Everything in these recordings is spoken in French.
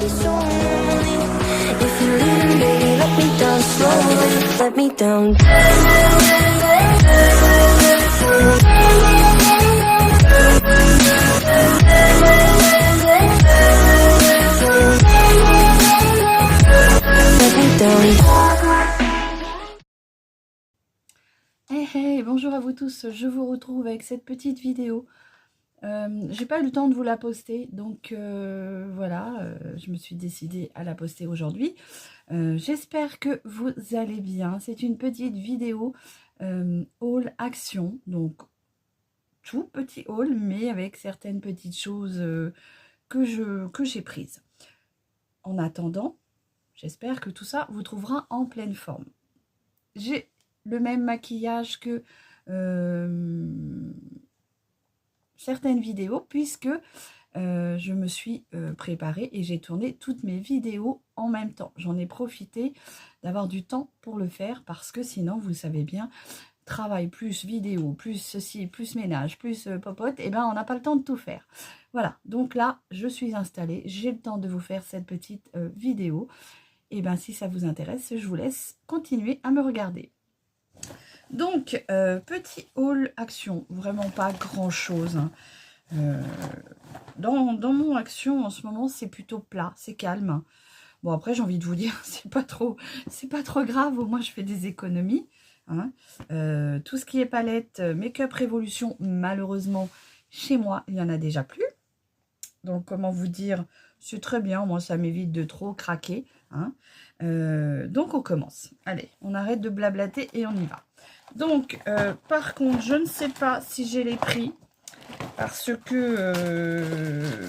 be so lonely. If you're leaving, baby, let me down slowly. Let me down. Let me down. Hey hey, bonjour à vous tous, je vous retrouve avec cette petite vidéo. J'ai pas eu le temps de vous la poster, donc voilà, je me suis décidée à la poster aujourd'hui. J'espère que vous allez bien. C'est une petite vidéo haul action, donc tout petit haul, mais avec certaines petites choses que j'ai prises. En attendant, j'espère que tout ça vous trouvera en pleine forme. J'ai le même maquillage que certaines vidéos, puisque je me suis préparée et j'ai tourné toutes mes vidéos en même temps. J'en ai profité d'avoir du temps pour le faire, parce que sinon, vous savez bien, travail plus vidéo, plus ceci, plus ménage, plus popote, et ben on n'a pas le temps de tout faire. Voilà, donc là, je suis installée, j'ai le temps de vous faire cette petite vidéo. Et ben si ça vous intéresse, je vous laisse continuer à me regarder. Donc, petit haul action, vraiment pas grand chose. Hein. Dans mon action en ce moment, c'est plutôt plat, c'est calme. Hein. Bon, après, j'ai envie de vous dire, c'est pas trop grave, au moins je fais des économies. Hein. Tout ce qui est palette, Make-up Révolution, malheureusement, chez moi, il n'y en a déjà plus. Donc, comment vous dire, c'est très bien, moi ça m'évite de trop craquer. Hein. Donc, on commence. Allez, on arrête de blablater et on y va. Donc, par contre, je ne sais pas si j'ai les prix, parce que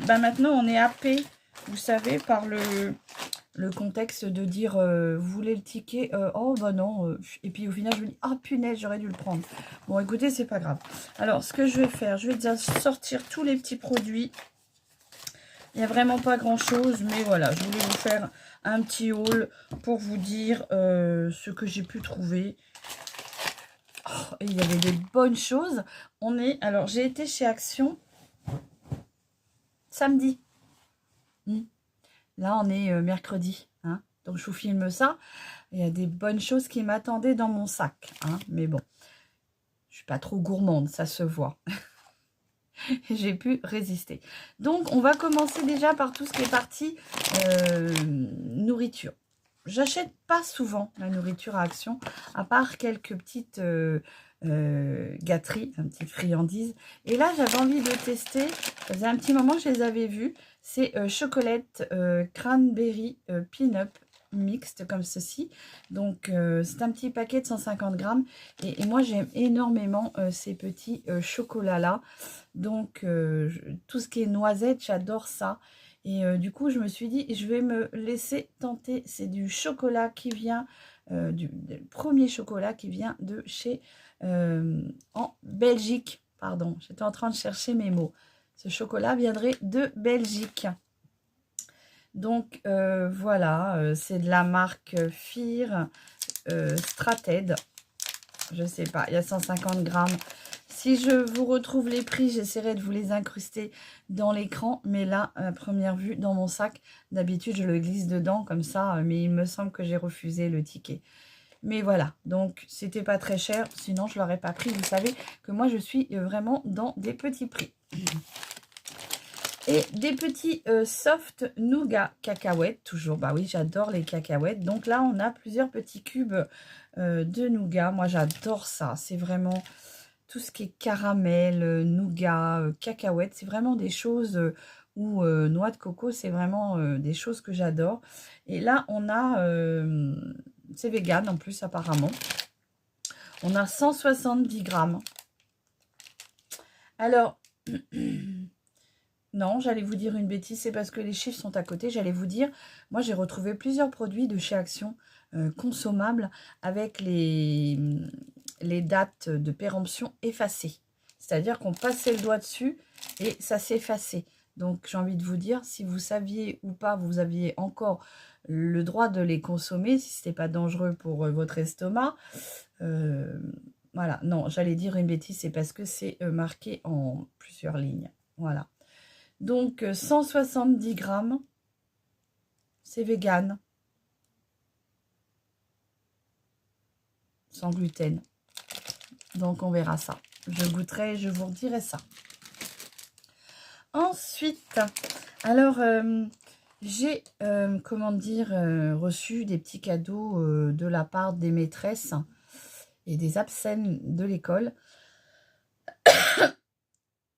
maintenant, on est happé, vous savez, par le contexte de dire, vous voulez le ticket, oh bah non, et puis au final, je me dis, ah punaise, j'aurais dû le prendre. Bon, écoutez, c'est pas grave. Alors, ce que je vais faire, je vais déjà sortir tous les petits produits. Il n'y a vraiment pas grand chose, mais voilà, je voulais vous faire un petit haul pour vous dire ce que j'ai pu trouver. Oh, et il y avait des bonnes choses. Alors, j'ai été chez Action samedi. Là, on est mercredi. Hein, donc, je vous filme ça. Il y a des bonnes choses qui m'attendaient dans mon sac. Hein, mais bon, je suis pas trop gourmande, ça se voit. J'ai pu résister. Donc, on va commencer déjà par tout ce qui est partie nourriture. J'achète pas souvent la nourriture à Action, à part quelques petites gâteries, une petite friandise. Et là, j'avais envie de tester. Ça faisait un petit moment que je les avais vus. C'est chocolate cranberry pin-up mixte comme ceci. Donc, c'est un petit paquet de 150 grammes. Et moi, j'aime énormément ces petits chocolats-là. Donc, tout ce qui est noisette, j'adore ça. Et du coup, je me suis dit, je vais me laisser tenter. C'est du chocolat qui vient, du premier chocolat qui vient de chez, en Belgique. Pardon, j'étais en train de chercher mes mots. Ce chocolat viendrait de Belgique. Donc, voilà, c'est de la marque Fear Strated. Je ne sais pas, il y a 150 grammes. Si je vous retrouve les prix, j'essaierai de vous les incruster dans l'écran. Mais là, à première vue, dans mon sac, d'habitude, je le glisse dedans comme ça. Mais il me semble que j'ai refusé le ticket. Mais voilà, donc c'était pas très cher. Sinon, je ne l'aurais pas pris. Vous savez que moi, je suis vraiment dans des petits prix. Et des petits soft nougat cacahuètes, toujours. Bah oui, j'adore les cacahuètes. Donc là, on a plusieurs petits cubes de nougat. Moi, j'adore ça. C'est vraiment tout ce qui est caramel, nougat, cacahuètes. C'est vraiment des choses, ou noix de coco, c'est vraiment des choses que j'adore. Et là, on a, c'est vegan en plus apparemment. On a 170 grammes. Alors... Non, j'allais vous dire une bêtise, c'est parce que les chiffres sont à côté. J'allais vous dire, moi j'ai retrouvé plusieurs produits de chez Action consommables avec les dates de péremption effacées. C'est-à-dire qu'on passait le doigt dessus et ça s'effaçait. Donc j'ai envie de vous dire, si vous saviez ou pas, vous aviez encore le droit de les consommer, si ce n'était pas dangereux pour votre estomac. Voilà, non, j'allais dire une bêtise, c'est parce que c'est marqué en plusieurs lignes. Voilà. Donc, 170 grammes. C'est vegan. Sans gluten. Donc, on verra ça. Je goûterai, je vous redirai ça. Ensuite, alors, j'ai, comment dire, reçu des petits cadeaux de la part des maîtresses et des absents de l'école.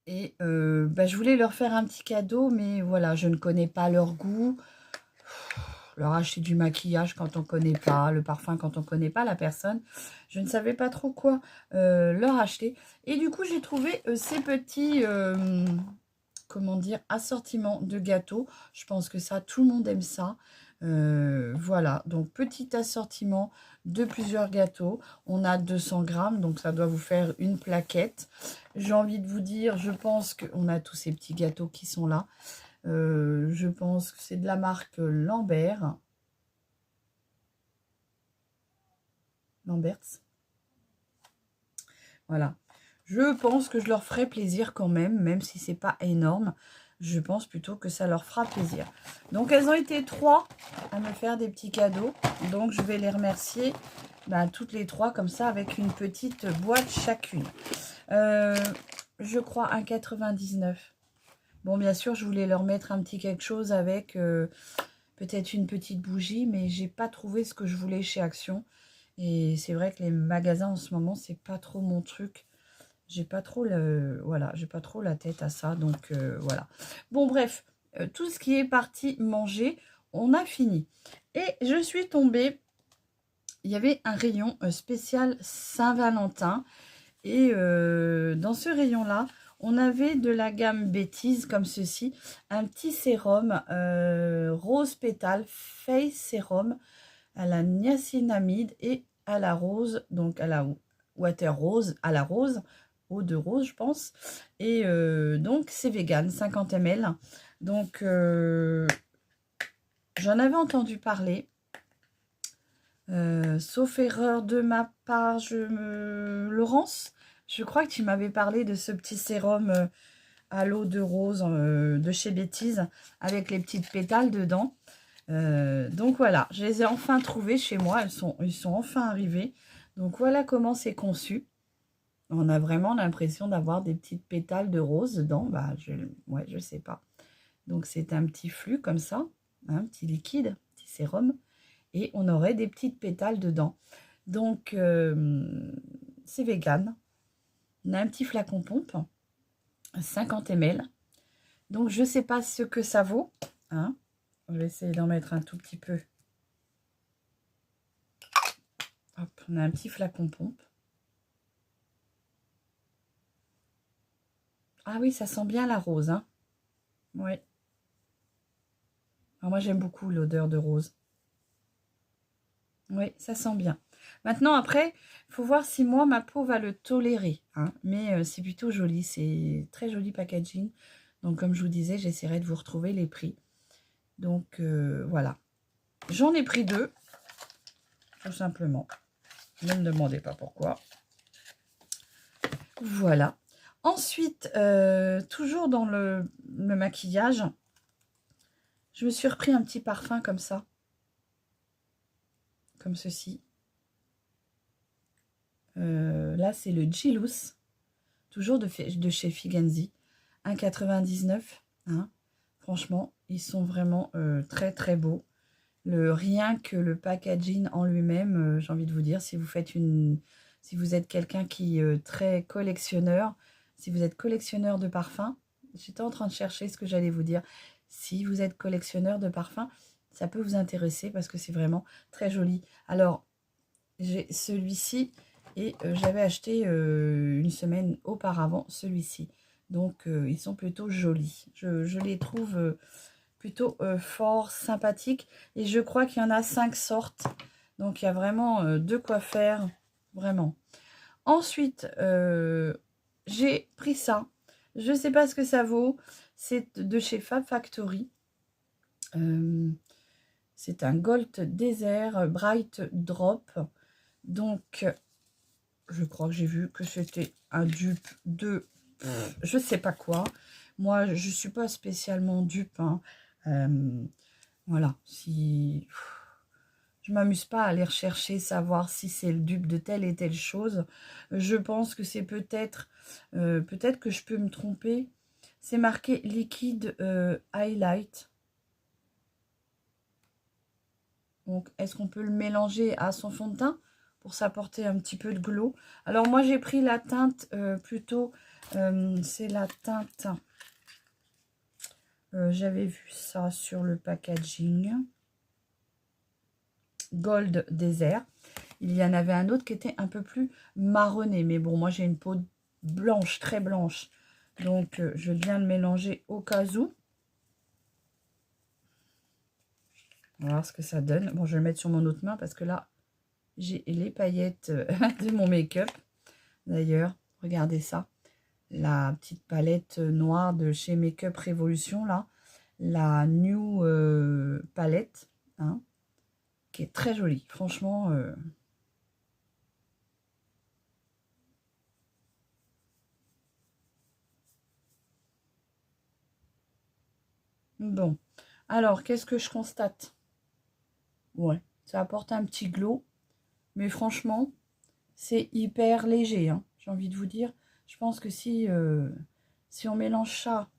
Et je voulais leur faire un petit cadeau, mais voilà, je ne connais pas leur goût. Leur acheter du maquillage quand on ne connaît pas, le parfum quand on ne connaît pas la personne. Je ne savais pas trop quoi leur acheter. Et du coup, j'ai trouvé ces petits, comment dire, assortiments de gâteaux. Je pense que ça, tout le monde aime ça. Voilà, donc petit assortiment de plusieurs gâteaux. On a 200 grammes, donc ça doit vous faire une plaquette. J'ai envie de vous dire, je pense qu'on a tous ces petits gâteaux qui sont là. Je pense que c'est de la marque Lambert. Lamberts. Voilà. Je pense que je leur ferai plaisir quand même si c'est pas énorme. Je pense plutôt que ça leur fera plaisir. Donc, elles ont été 3 à me faire des petits cadeaux. Donc, je vais les remercier toutes les 3 comme ça avec une petite boîte chacune. Je crois 1,99 €. Bon, bien sûr, je voulais leur mettre un petit quelque chose avec peut-être une petite bougie, mais j'ai pas trouvé ce que je voulais chez Action. Et c'est vrai que les magasins en ce moment, c'est pas trop mon truc. J'ai pas trop j'ai pas trop la tête à ça, donc voilà. Bon, bref, tout ce qui est parti manger, on a fini. Et je suis tombée, il y avait un rayon spécial Saint-Valentin. Et dans ce rayon-là, on avait de la gamme Bêtise comme ceci, un petit sérum rose pétale, face sérum à la niacinamide et à la rose, donc à la water rose, à la rose, eau de rose je pense. Et donc c'est vegan, 50 ml. Donc j'en avais entendu parler. Sauf erreur de ma part, Laurence, je crois que tu m'avais parlé de ce petit sérum à l'eau de rose de chez Bêtise avec les petites pétales dedans. Donc voilà, je les ai enfin trouvés chez moi, ils sont enfin arrivés. Donc voilà comment c'est conçu. On a vraiment l'impression d'avoir des petites pétales de rose dedans. Je sais pas. Donc c'est un petit flux comme ça, un petit liquide, petit sérum. Et on aurait des petites pétales dedans. Donc, c'est vegan. On a un petit flacon pompe, 50 ml. Donc, je ne sais pas ce que ça vaut. Hein. Je vais essayer d'en mettre un tout petit peu. Hop, on a un petit flacon pompe. Ah oui, ça sent bien la rose. Hein. Oui. Alors moi, j'aime beaucoup l'odeur de rose. Oui, ça sent bien. Maintenant, après, il faut voir si moi, ma peau va le tolérer. Hein. Mais c'est plutôt joli. C'est très joli packaging. Donc, comme je vous disais, j'essaierai de vous retrouver les prix. Donc, voilà. J'en ai pris 2. Tout simplement. Ne me demandez pas pourquoi. Voilà. Ensuite, toujours dans le maquillage, je me suis repris un petit parfum comme ça. Comme ceci. Là, c'est le Gilus, toujours de chez Figenzi, 1,99 €. Hein. Franchement, ils sont vraiment très très beaux. Rien que le packaging en lui-même, j'ai envie de vous dire, si vous êtes quelqu'un qui est très collectionneur, si vous êtes collectionneur de parfums, j'étais en train de chercher ce que j'allais vous dire. Si vous êtes collectionneur de parfums, ça peut vous intéresser parce que c'est vraiment très joli. Alors, j'ai celui-ci et j'avais acheté une semaine auparavant celui-ci. Donc, ils sont plutôt jolis. Je les trouve plutôt fort sympathiques. Et je crois qu'il y en a 5 sortes. Donc, il y a vraiment de quoi faire. Vraiment. Ensuite, j'ai pris ça. Je ne sais pas ce que ça vaut. C'est de chez Fab Factory. C'est un Gold Desert Bright Drop. Donc, je crois que j'ai vu que c'était un dupe de je sais pas quoi. Moi, je ne suis pas spécialement dupe. Hein. Voilà, si... Je m'amuse pas à aller rechercher, savoir si c'est le dupe de telle et telle chose. Je pense que c'est peut-être... peut-être que je peux me tromper. C'est marqué liquide highlight. Donc, est-ce qu'on peut le mélanger à son fond de teint pour s'apporter un petit peu de glow? Alors, moi, j'ai pris la teinte plutôt... c'est la teinte... j'avais vu ça sur le packaging. Gold Desert. Il y en avait un autre qui était un peu plus marronné. Mais bon, moi, j'ai une peau blanche, très blanche. Donc, je viens de mélanger au cas où. On va voir ce que ça donne. Bon, je vais le mettre sur mon autre main parce que là, j'ai les paillettes de mon make-up. D'ailleurs, regardez ça. La petite palette noire de chez Make-up Révolution, là. La New palette, hein, qui est très jolie. Franchement... Bon, alors, qu'est-ce que je constate? Ouais, ça apporte un petit glow, mais franchement, c'est hyper léger, hein, j'ai envie de vous dire. Je pense que si on mélange ça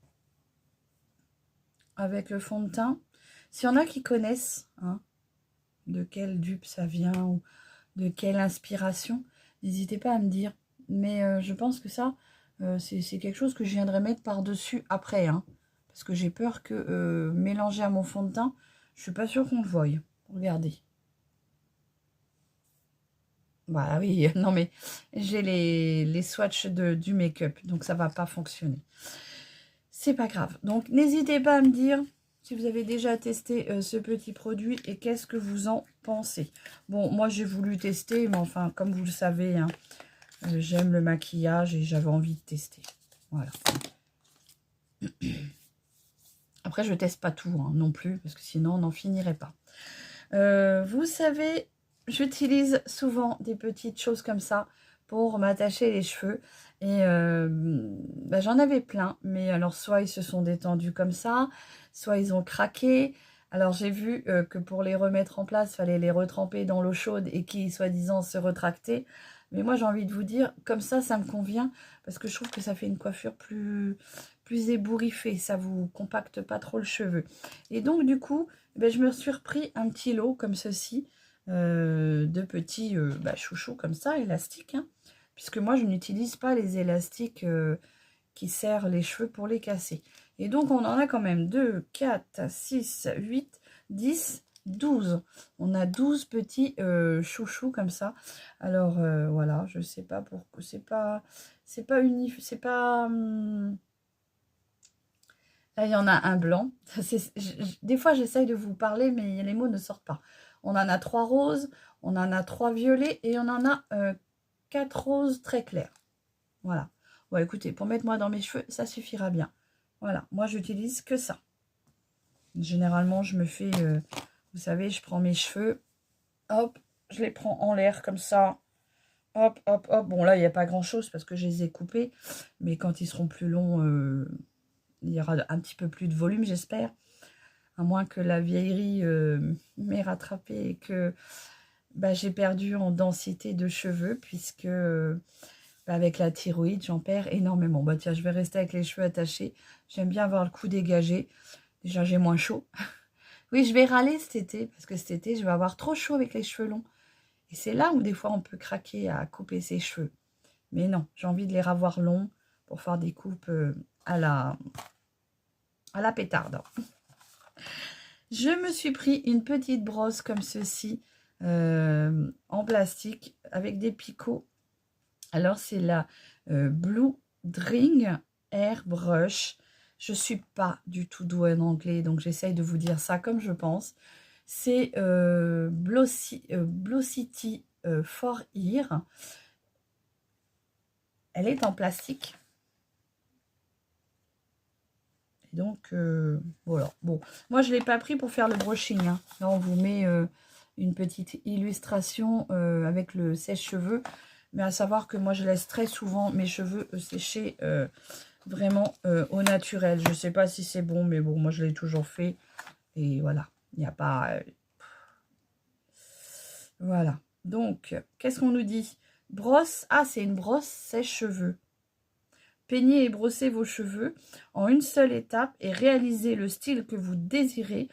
avec le fond de teint, s'il y en a qui connaissent, hein, de quelle dupe ça vient ou de quelle inspiration, n'hésitez pas à me dire. Mais je pense que ça, c'est quelque chose que je viendrai mettre par-dessus après, hein, parce que j'ai peur que mélanger à mon fond de teint, je suis pas sûre qu'on le voie. Regardez. Bah oui, non mais j'ai les swatchs du make-up, donc ça va pas fonctionner. C'est pas grave. Donc n'hésitez pas à me dire si vous avez déjà testé ce petit produit et qu'est-ce que vous en pensez. Bon, moi j'ai voulu tester, mais enfin, comme vous le savez, hein, j'aime le maquillage et j'avais envie de tester. Voilà. Après, je teste pas tout hein, non plus, parce que sinon on n'en finirait pas. Vous savez, j'utilise souvent des petites choses comme ça pour m'attacher les cheveux. Et bah, j'en avais plein, mais alors soit ils se sont détendus comme ça, soit ils ont craqué. Alors j'ai vu que pour les remettre en place, il fallait les retremper dans l'eau chaude et qui, soi-disant, se retractaient. Mais moi j'ai envie de vous dire, comme ça me convient, parce que je trouve que ça fait une coiffure plus ébouriffée, ça vous compacte pas trop le cheveu. Et donc du coup, ben, je me suis repris un petit lot comme ceci, de petits chouchous comme ça, élastiques, hein, puisque moi je n'utilise pas les élastiques qui serrent les cheveux pour les casser. Et donc on en a quand même 2, 4, 6, 8, 10, 12. On a 12 petits chouchous comme ça. Alors voilà, je sais pas pourquoi, c'est pas là, il y en a un blanc. Des fois, j'essaye de vous parler, mais les mots ne sortent pas. On en a 3 roses, on en a 3 violets et on en a 4 roses très clairs. Voilà. Bon, écoutez, pour mettre moi dans mes cheveux, ça suffira bien. Voilà, moi, j'utilise que ça. Généralement, je me fais, vous savez, je prends mes cheveux, hop, je les prends en l'air comme ça. Hop, hop, hop. Bon, là, il n'y a pas grand-chose parce que je les ai coupés. Mais quand ils seront plus longs... il y aura un petit peu plus de volume, j'espère. À moins que la vieillerie m'ait rattrapé et que j'ai perdu en densité de cheveux, puisque avec la thyroïde, j'en perds énormément. Tiens, je vais rester avec les cheveux attachés. J'aime bien avoir le cou dégagé. Déjà, j'ai moins chaud. Oui, je vais râler cet été, parce que cet été, je vais avoir trop chaud avec les cheveux longs. Et c'est là où des fois, on peut craquer à couper ses cheveux. Mais non, j'ai envie de les ravoir longs pour faire des coupes à la pétarde. Je me suis pris une petite brosse comme ceci, en plastique, avec des picots. Alors, c'est la Blue Dream Airbrush. Je ne suis pas du tout douée en anglais, donc j'essaye de vous dire ça comme je pense. C'est Blocity for Ear. Elle est en plastique. Et donc, voilà. Bon, moi, je ne l'ai pas pris pour faire le brushing. Hein. Là, on vous met une petite illustration avec le sèche-cheveux. Mais à savoir que moi, je laisse très souvent mes cheveux sécher vraiment au naturel. Je ne sais pas si c'est bon, mais bon, moi, je l'ai toujours fait. Et voilà. Il n'y a pas... Voilà. Donc, qu'est-ce qu'on nous dit? Brosse. Ah, c'est une brosse sèche-cheveux. Peignez et brossez vos cheveux en une seule étape et réalisez le style que vous désirez.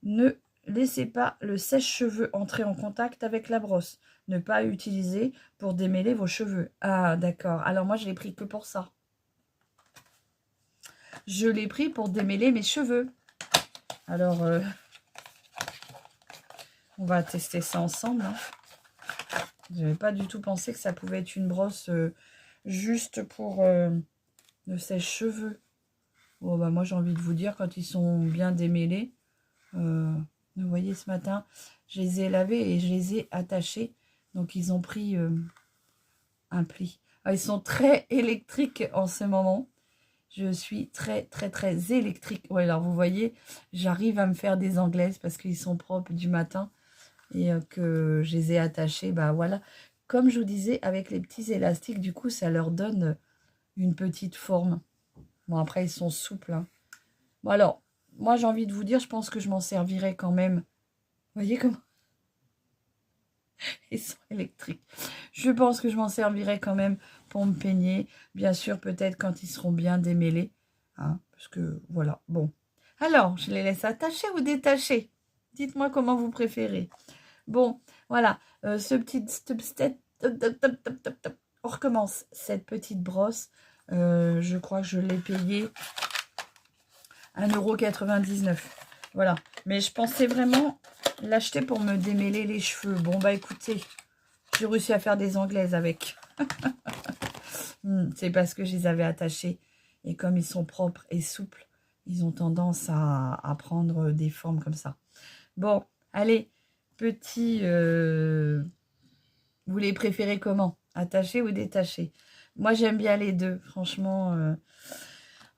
Ne laissez pas le sèche-cheveux entrer en contact avec la brosse. Ne pas utiliser pour démêler vos cheveux. Ah, d'accord. Alors moi, je l'ai pris que pour ça. Je l'ai pris pour démêler mes cheveux. Alors, on va tester ça ensemble. Hein. Je n'avais pas du tout pensé que ça pouvait être une brosse juste pour le sèche-cheveux. Bon, bah moi, j'ai envie de vous dire, quand ils sont bien démêlés, vous voyez, ce matin, je les ai lavés et je les ai attachés. Donc, ils ont pris un pli. Ah, ils sont très électriques en ce moment. Je suis très, très, très électrique. Ouais, alors, vous voyez, j'arrive à me faire des anglaises parce qu'ils sont propres du matin et que je les ai attachés. Bah, voilà. Comme je vous disais, avec les petits élastiques, du coup, ça leur donne une petite forme. Bon, après, ils sont souples. Hein. Bon, alors, moi, j'ai envie de vous dire, je pense que je m'en servirai quand même. Vous voyez comment ils sont électriques. Je pense que je m'en servirai quand même pour me peigner. Bien sûr, peut-être quand ils seront bien démêlés. Hein, parce que, voilà, bon. Alors, je les laisse attacher ou détacher? Dites-moi comment vous préférez. Bon, voilà. Ce petit... On recommence cette petite brosse. Je crois que je l'ai payé 1,99 €. Voilà. Mais je pensais vraiment l'acheter pour me démêler les cheveux. Bon, bah écoutez, j'ai réussi à faire des anglaises avec. C'est parce que je les avais attachés. Et comme ils sont propres et souples, ils ont tendance à prendre des formes comme ça. Bon, allez, petit... vous les préférez comment? Attachés ou détachés? Moi, j'aime bien les deux, franchement.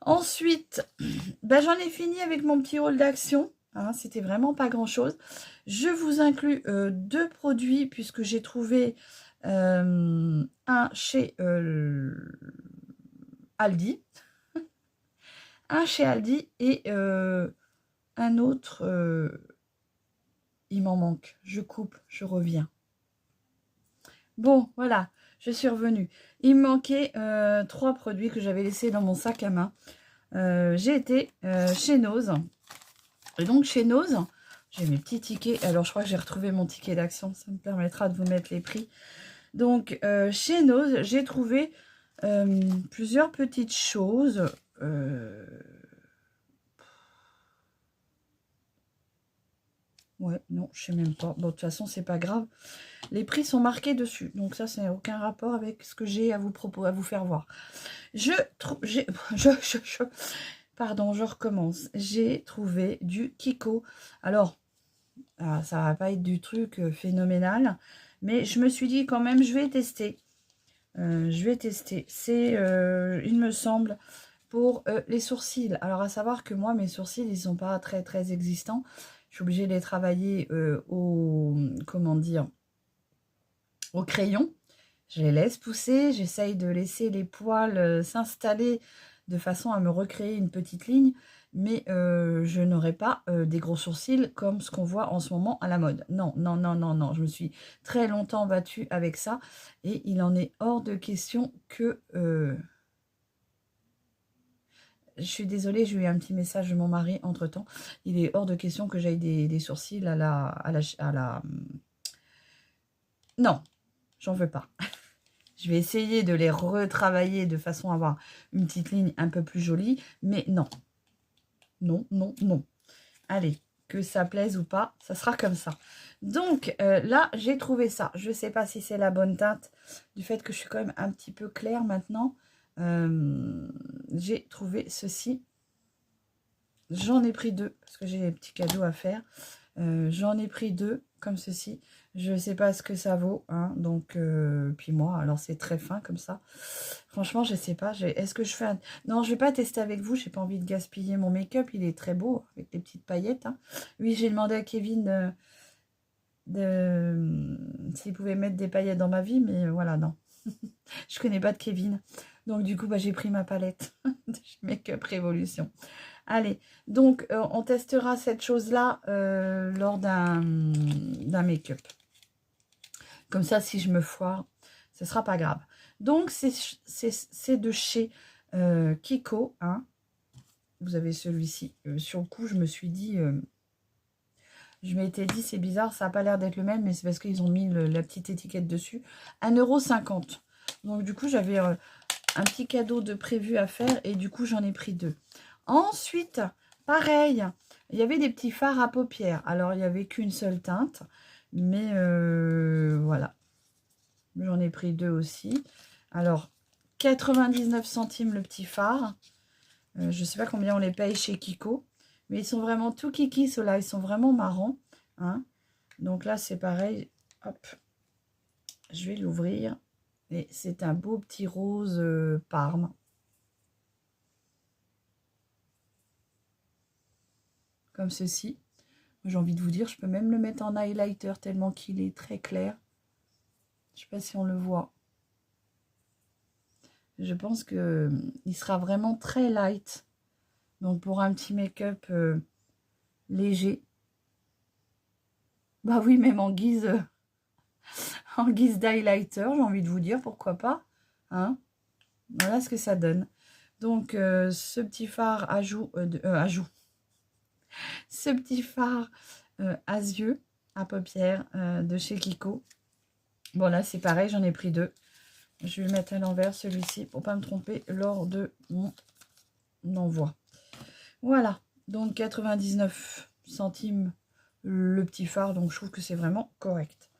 Ensuite, ben, j'en ai fini avec mon petit rôle d'action. Hein, c'était vraiment pas grand-chose. Je vous inclus deux produits puisque j'ai trouvé un chez Aldi. Un chez Aldi et un autre, il m'en manque. Je coupe, je reviens. Bon, voilà, je suis revenue. Il me manquait 3 produits que j'avais laissés dans mon sac à main. J'ai été chez Nose. Et donc, chez Nose, j'ai mes petits tickets. Alors, je crois que j'ai retrouvé mon ticket d'action. Ça me permettra de vous mettre les prix. Donc, chez Nose, j'ai trouvé plusieurs petites choses. Ouais, non, je sais même pas. Bon, de toute façon, c'est pas grave. Les prix sont marqués dessus. Donc ça, ça n'a aucun rapport avec ce que j'ai à vous faire voir. Pardon, je recommence. J'ai trouvé du Kiko. Alors, ça va pas être du truc phénoménal. Mais je me suis dit quand même, je vais tester. C'est, il me semble, pour les sourcils. Alors, à savoir que moi, mes sourcils, ils sont pas très, très existants. Je suis obligée de les travailler comment dire, au crayon. Je les laisse pousser. J'essaye de laisser les poils s'installer de façon à me recréer une petite ligne. Mais je n'aurai pas des gros sourcils comme ce qu'on voit en ce moment à la mode. Non, non, non, non, non. Je me suis très longtemps battue avec ça. Et il en est hors de question que... Je suis désolée, j'ai eu un petit message de mon mari entre-temps. Il est hors de question que j'aille des sourcils à la... Non, j'en veux pas. Je vais essayer de les retravailler de façon à avoir une petite ligne un peu plus jolie. Mais non. Non, non, non. Allez, que ça plaise ou pas, ça sera comme ça. Donc, là, j'ai trouvé ça. Je ne sais pas si c'est la bonne teinte. Du fait que je suis quand même un petit peu claire maintenant. J'ai trouvé ceci. J'en ai pris 2 parce que j'ai des petits cadeaux à faire. J'en ai pris 2 comme ceci. Je ne sais pas ce que ça vaut. Hein, donc, puis moi, alors c'est très fin comme ça. Franchement, je ne sais pas. Est-ce que je fais un... Non, je ne vais pas tester avec vous. Je n'ai pas envie de gaspiller mon make-up. Il est très beau avec des petites paillettes. Hein. Oui, j'ai demandé à Kevin s'il pouvait mettre des paillettes dans ma vie. Mais voilà, non. Je connais pas de Kevin. Donc, du coup, bah, j'ai pris ma palette de Make-up Révolution. Allez, donc on testera cette chose-là lors d'un make-up. Comme ça, si je me foire, ce sera pas grave. Donc, c'est de chez Kiko. Hein. Vous avez celui-ci. Sur le coup, je me suis dit... je m'étais dit, c'est bizarre, ça n'a pas l'air d'être le même, mais c'est parce qu'ils ont mis la petite étiquette dessus. 1,50 €. Donc, du coup, j'avais un petit cadeau de prévu à faire et du coup, j'en ai pris 2. Ensuite, pareil, il y avait des petits fards à paupières. Alors, il n'y avait qu'une seule teinte, mais voilà. J'en ai pris 2 aussi. Alors, 99 centimes le petit phare. Je ne sais pas combien on les paye chez Kiko. Mais ils sont vraiment tout kiki, ceux-là. Ils sont vraiment marrants. Hein. Donc là, c'est pareil. Hop. Je vais l'ouvrir. Et c'est un beau petit rose parme. Comme ceci. J'ai envie de vous dire, je peux même le mettre en highlighter tellement qu'il est très clair. Je ne sais pas si on le voit. Je pense qu'il sera vraiment très light. Donc pour un petit make-up léger. Bah oui, même en guise d'highlighter, j'ai envie de vous dire, pourquoi pas. Hein, voilà ce que ça donne. Donc ce petit phare ce petit phare à yeux, à paupières de chez Kiko. Bon là c'est pareil, j'en ai pris 2. Je vais le mettre à l'envers celui-ci pour pas me tromper lors de mon envoi. Voilà, donc 99 centimes le petit phare, donc je trouve que c'est vraiment correct.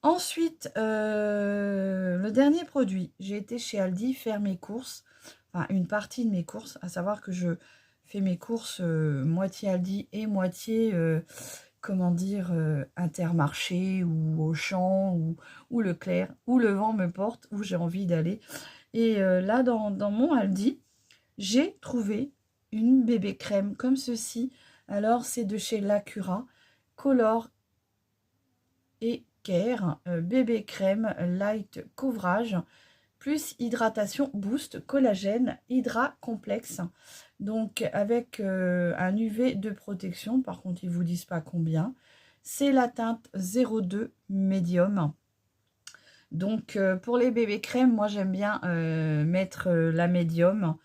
Ensuite, le dernier produit, j'ai été chez Aldi faire mes courses, enfin une partie de mes courses, à savoir que je fais mes courses moitié Aldi et moitié, comment dire, Intermarché ou Auchan ou Leclerc, où le vent me porte, où j'ai envie d'aller. Et là, dans mon Aldi, j'ai trouvé une bébé crème comme ceci. Alors, c'est de chez Lacura, Color et Care, bébé crème light couvrage, plus hydratation boost, collagène, hydra complexe. Donc, avec un UV de protection, par contre, ils ne vous disent pas combien. C'est la teinte 02 médium. Donc, pour les bébés crèmes, moi, j'aime bien mettre la médium.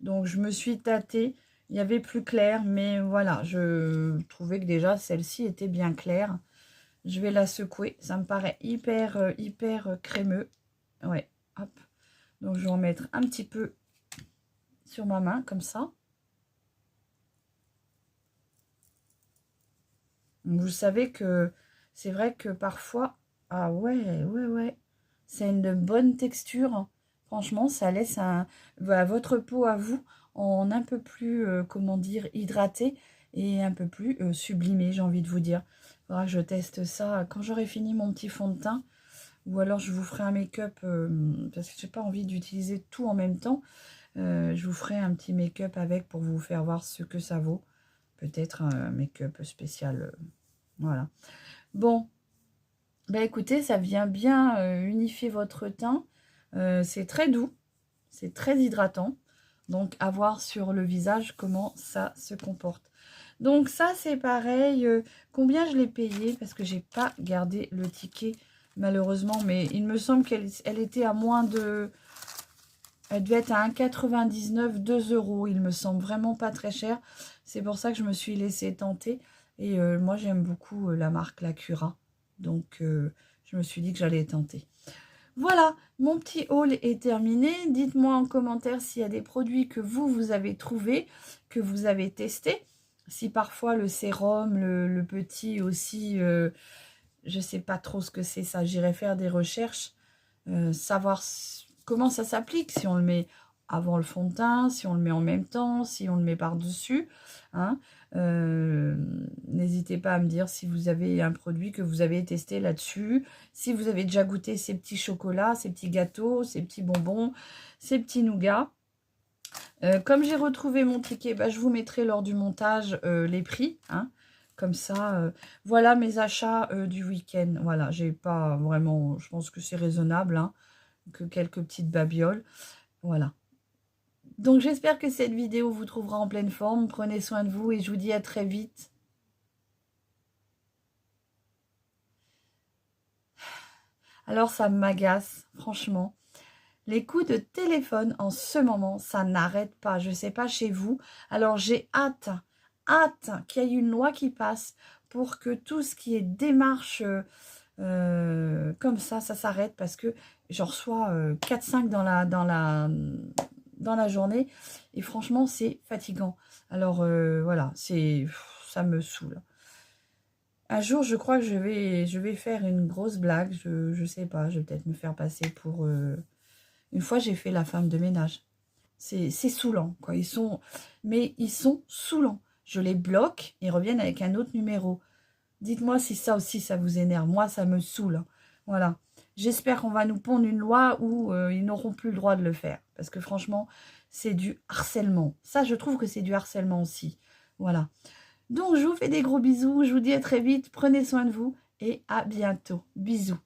Donc, je me suis tâtée. Il y avait plus clair, mais voilà, je trouvais que déjà, celle-ci était bien claire. Je vais la secouer. Ça me paraît hyper crémeux. Ouais, hop. Donc, je vais en mettre un petit peu sur ma main, comme ça. Donc, vous savez que c'est vrai que parfois... Ah ouais. C'est une bonne texture. Franchement, ça laisse votre peau à vous en un peu plus, comment dire, hydratée et un peu plus sublimée, j'ai envie de vous dire. Il faudra que je teste ça quand j'aurai fini mon petit fond de teint. Ou alors je vous ferai un make-up, parce que j'ai pas envie d'utiliser tout en même temps. Je vous ferai un petit make-up avec pour vous faire voir ce que ça vaut. Peut-être un make-up spécial. Voilà. Bon. Bah écoutez, ça vient bien unifier votre teint. C'est très doux, c'est très hydratant. Donc, à voir sur le visage comment ça se comporte. Donc, ça, c'est pareil. Combien je l'ai payé? Parce que j'ai pas gardé le ticket, malheureusement. Mais il me semble qu'elle était à moins de... Elle devait être à 1,99 €, 2 €. Il me semble vraiment pas très cher. C'est pour ça que je me suis laissée tenter. Et moi, j'aime beaucoup la marque Lacura. Donc, je me suis dit que j'allais tenter. Voilà, mon petit haul est terminé. Dites-moi en commentaire s'il y a des produits que vous avez trouvés, que vous avez testés. Si parfois le sérum, le petit aussi, je ne sais pas trop ce que c'est ça. J'irai faire des recherches, savoir comment ça s'applique. Si on le met avant le fond de teint, si on le met en même temps, si on le met par-dessus. Hein. N'hésitez pas à me dire si vous avez un produit que vous avez testé là-dessus, si vous avez déjà goûté ces petits chocolats, ces petits gâteaux, ces petits bonbons, ces petits nougats. Comme j'ai retrouvé mon ticket, bah, je vous mettrai lors du montage les prix. Hein, comme ça, voilà mes achats du week-end. Voilà, j'ai pas vraiment, je pense que c'est raisonnable, hein, que quelques petites babioles. Voilà. Donc j'espère que cette vidéo vous trouvera en pleine forme. Prenez soin de vous et je vous dis à très vite. Alors ça m'agace, franchement. Les coups de téléphone en ce moment, ça n'arrête pas. Je ne sais pas chez vous. Alors j'ai hâte qu'il y ait une loi qui passe pour que tout ce qui est démarche comme ça s'arrête parce que j'en reçois 4-5 dans la journée et franchement c'est fatigant. Alors voilà, ça me saoule. Un jour, je crois que je vais faire une grosse blague. Je sais pas, je vais peut-être me faire passer pour... Une fois, j'ai fait la femme de ménage. C'est saoulant, quoi. Mais ils sont saoulants. Je les bloque, ils reviennent avec un autre numéro. Dites-moi si ça aussi, ça vous énerve. Moi, ça me saoule. Voilà. J'espère qu'on va nous pondre une loi où ils n'auront plus le droit de le faire. Parce que franchement, c'est du harcèlement. Ça, je trouve que c'est du harcèlement aussi. Voilà. Donc, je vous fais des gros bisous. Je vous dis à très vite. Prenez soin de vous et à bientôt. Bisous.